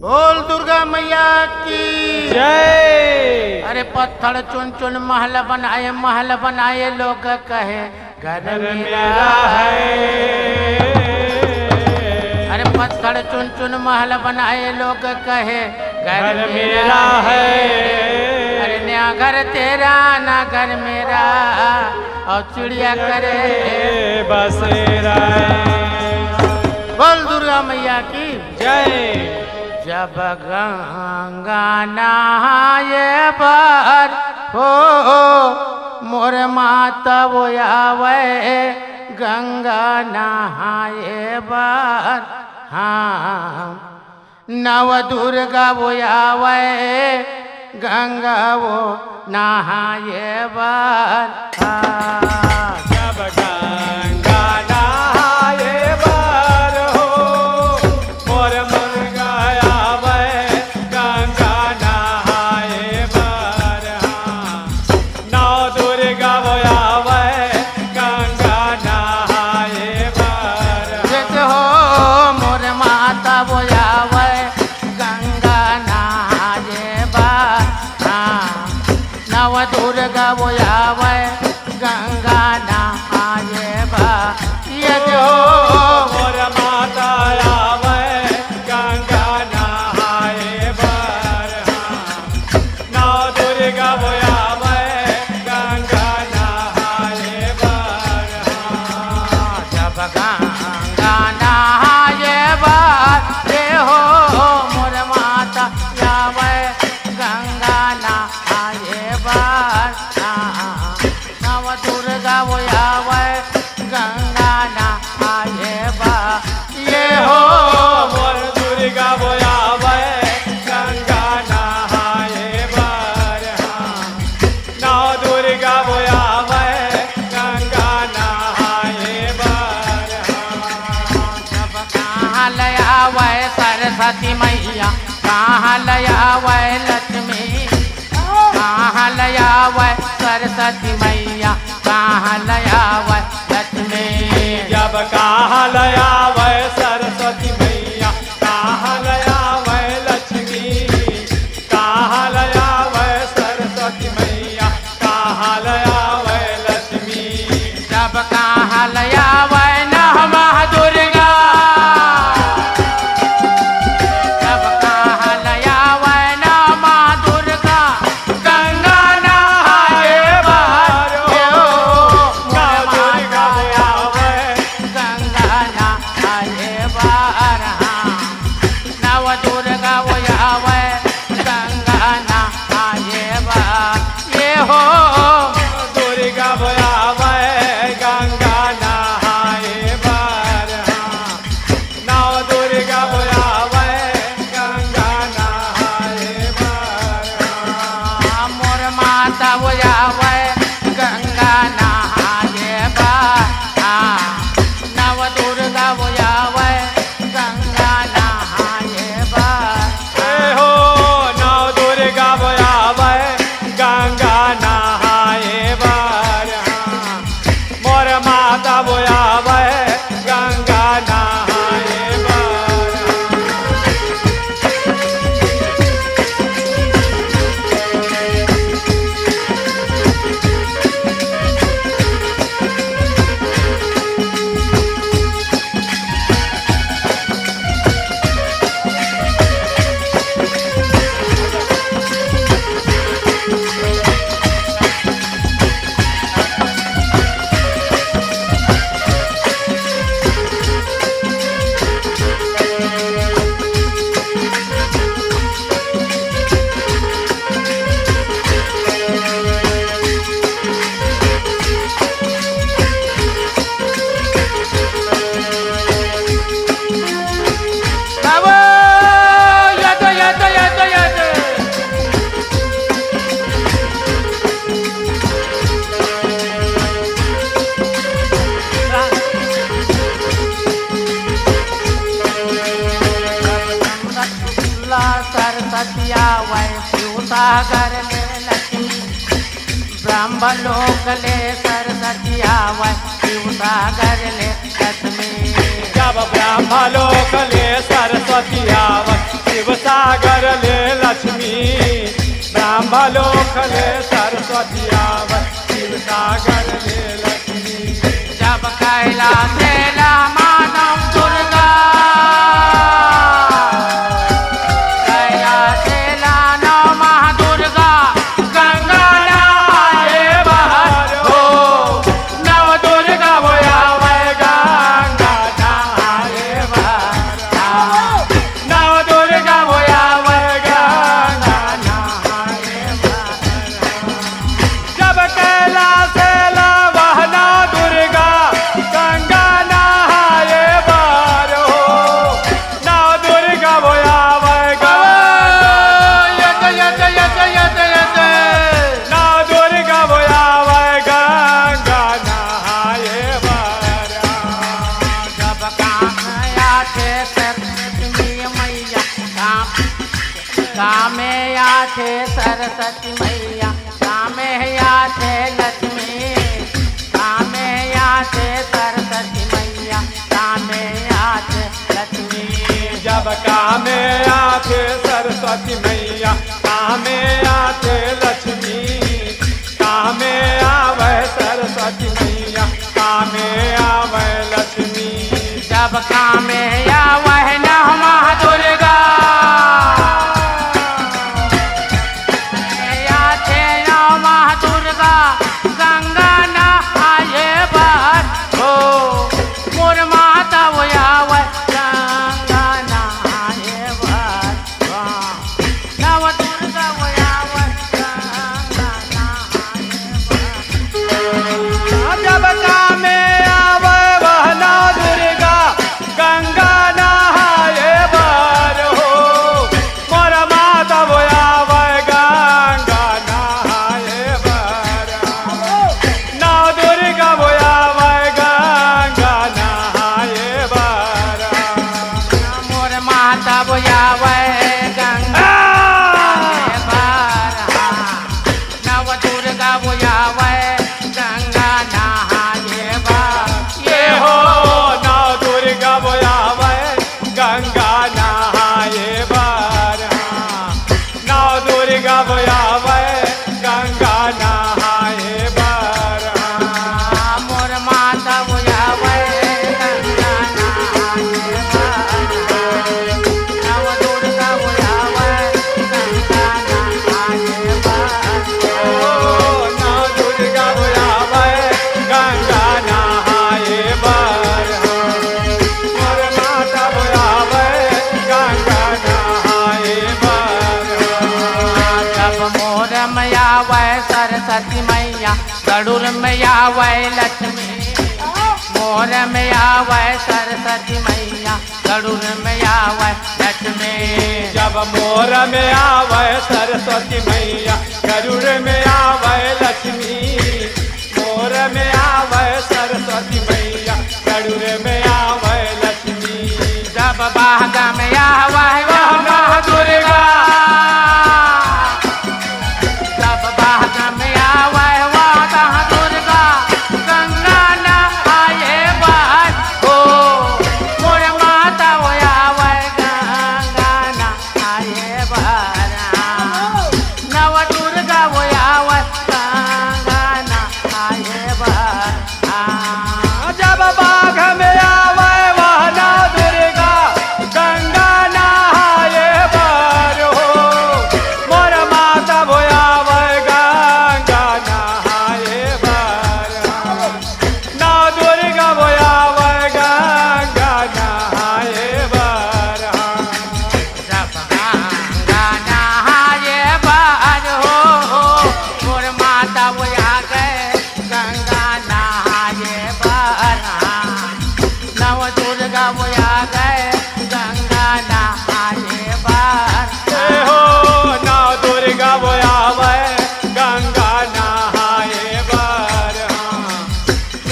बोल दुर्गा मैया की जय। अरे पत्थर चुन चुन महल बनाए लोग कहे घर मेरा है। अरे पत्थर चुन चुन महल बनाए लोग कहे घर मेरा है। अरे ना घर तेरा ना घर मेरा और चिड़िया करे बसेरा। बोल दुर्गा मैया की जय। जब गंगा नहाए बार हो मोर माता वो आवे गंगा नहाए बार। हाँ नव दुर्गा वो आवे गंगा वो नहाए बार। हाँ जब गंगा नहाए बार हो मोर मंगा आवे गंगा नहाए बार। हाँ नौ दुर्गा वो आवे गंगा नहाए बार। जैसे हो मोर माता वो आवे गंगा नहाए बार। हाँ नव दुर्गा वो आवे गंगा नहाए बार। ये जो मोर माता आवे गंगा नहाए बार। नौ दुर्गा वो आवे गंगा नहाए बार। जब गंगा नहाए बार रे हो मोर माता आवे गंगा नहाए बार। हाँ नव दुर्गा वो आवे गंगा नहाए बार। ये हो मोर दुर्गा वो आवे गंगा नहाए बार। नौ दुर्गा वो आवे गंगा नहाए बार। जब कहाँ ले आवे सरस्वती मैया कहाँ ले आवे लक्ष्मी कहाँ ले आवे सरस्वती मैया कहाँ ले आवे लक्ष्मी। जब कहाँ लया वै सरस्वती मैया कहाँ लया वै लक्ष्मी। कहाँ लया वै सरस्वती मैया कहाँ लया वै लक्ष्मी। जब कहाँ ले आवे नमः दुर्गा जब कहाँ ले आवे नमः दुर्गा गंगा नहाए बार। हे हो मोर माता आवे गंगा नहाए बार। हाँ नव दुर्गा वो आवे गंगा नहाए बार। ये हो दुर्गा बोलावे गंगा नहाए बार। नौ दुर्गा बोलावे गंगा नहाए बार। मोर माता वो आवे गंगा नहाए बार। नव दुर्गा वो आवे गंगा नहाए बार। हो नौ दुर्गा बोलावे गंगा नहाए बार। मोर माता बोलावे गंगा नहाए बार। Bravo! Yato, yato, yato, yato. Saraswati आवे शिव सागर में लक्ष्मी ब्रह्म लोक ले सरस्वती आवे शिव सागर ले लक्ष्मी। जब ब्रह्मलोक ले सरस्वती आवत शिव सागर ले लक्ष्मी ब्रह्मलोक ले सरस्वती आवे शिव सागर ले लक्ष्मी जब कैलाश मानव दुर्गा कैलाश नौ महादुर्गा गंगा नहाए बाहर हो नव दुर्गा वो आवे गंगा नहाए बाहर नव दुर्गा वो आवे गंगा नहाए बाहर जब कैलाश लवहना दुर्गा गंगा नहाए बाहर हो नव दुर्गा वो आवे यत यत यत यत यत नव दुर्गा वो आवे गंगा नहाए बाहर जब कामया थे सरस्वती मैया कामया थे सरस्वती मैया कामया थे लक्ष्मी कामया थे सरस्वती मैया कामया थे लक्ष्मी जब कामे आते सरस्वती मैया कामे आते लक्ष्मी कामे आवे सरस्वती मैया कामे आवे लक्ष्मी जब कामया वह नौ महादुर्गा कामया थे नौ महादुर्गा गंगा नहाए बाहर हो मोर माता वो आवे गंगा नहाए बाहर नव दुर्गा वो आवे गंगा नहाए बाहर जब कामे आवे वह नौ दुर्गा गंगा नहाए बार हो मोर माता वो आवे गंगा नहाए बार नौ दुर्गा वो आवे गंगा नहाए बार मोर माता वो आवे गंगा नहाए बाहर नव दुर्गा वो आवे गंगा नहाए बाहर ये हो नौ दुर्गा वो आवे गंगा नहाए बार नौ दुर्गा वो आवे गंगा नहाए बार मोर माता वो आवे गंगा नहाए बाहर नव दुर्गा वो आवे गंगा नहाए बाहर नौ दुर्गा वो आवे गंगा नहाए बार मोर माता वो आवे गंगा नहाए बार जब मोर मैया वै सरस्वती मैया गरुड़ मैया वै लक्ष्मी मोर मैया वै सरस्वती मैया गरुड़ मैया वै लक्ष्मी जब मोर में आवे सरस्वती मैया गरुड़ में आवे लक्ष्मी मोर में आवे सरस्वती मैया गरुड़ में आवे लक्ष्मी जब बाग में आवे वह महादुर्गा जब बाग में आवे वह महादुर्गा गंगा नहाए बाहर हो मोर माता वो आवे गंगा नहाए बाहर नव दुर्गा वो आवे गंगा नहाए बाहर जब बाघ में आवे वह नौ दुर्गा गंगा नहाए बार हो मोर माता वो आवे गंगा नहाए बार नौ दुर्गा वो आवे गंगा नहाए बार जब गंगा नहाए बाहर हो मोर माता वो आ गए गंगा नहाए बाहर नव दुर्गा वो आ गए गंगा नहाए बाहर हो नौ दुर्गा वो आवे गंगा नहाए बार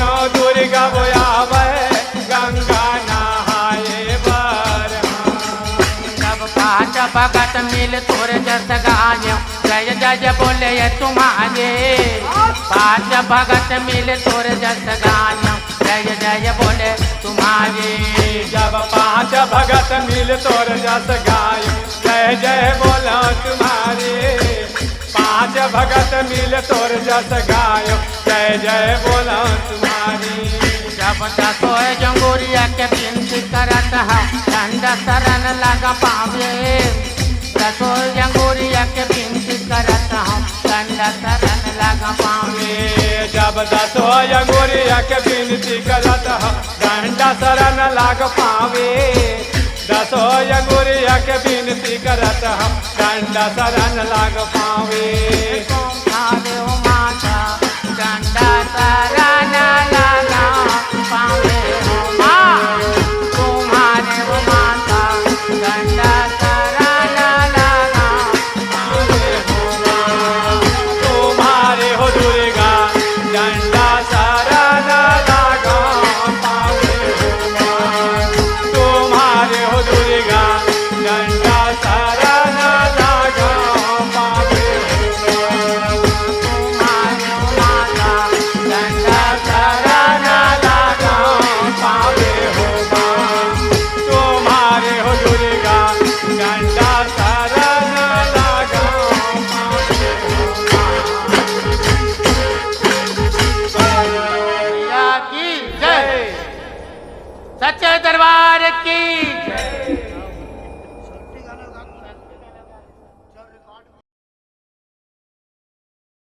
नौ दुर्गा वो आवे गंगा नहाए बार जब पाँच भगत मिल तोर जस गायो जय जय बोले ये तुम्हारे पाँच भगत मिल तोर जस गायो जय जय बोले तुम्हारी। जब पांच भगत मिल तोर जस गायो जय जय बोलो तुम्हारी। पांच भगत मिल तोर जस गायो जय जय बोलो तुम्हारी। जब दसो जंगूरिया के विनती करत हम दंड शरण लग पावे। दसो जंगूरिया के विनती करत हम दंड शरण लग पावे। जब दसो अंगूरिया के विनती करत हम दंड शरण लग पावे। दसो अंगूरिया के विनती करत हम दंड शरण लग पावे। तुम्हारे ओ माता दंड शरण लगा पावे हो माँ। तुम्हारे ओ माता दंड शरण लगा पावे हो माँ। तुम्हारे हो दुर्गा दंड शरण लगा पावे हो माँ। तुम्हारे हो दुर्गा दंड शरण लगा पावे हो माँ। तुम्हारे ओ माता दंड शरण लगा पावे हो माँ। तुम्हारे हो दुर्गा दंड शरण लगा पावे हो माँ। मैया की जय। सच्चे दरबार की जय।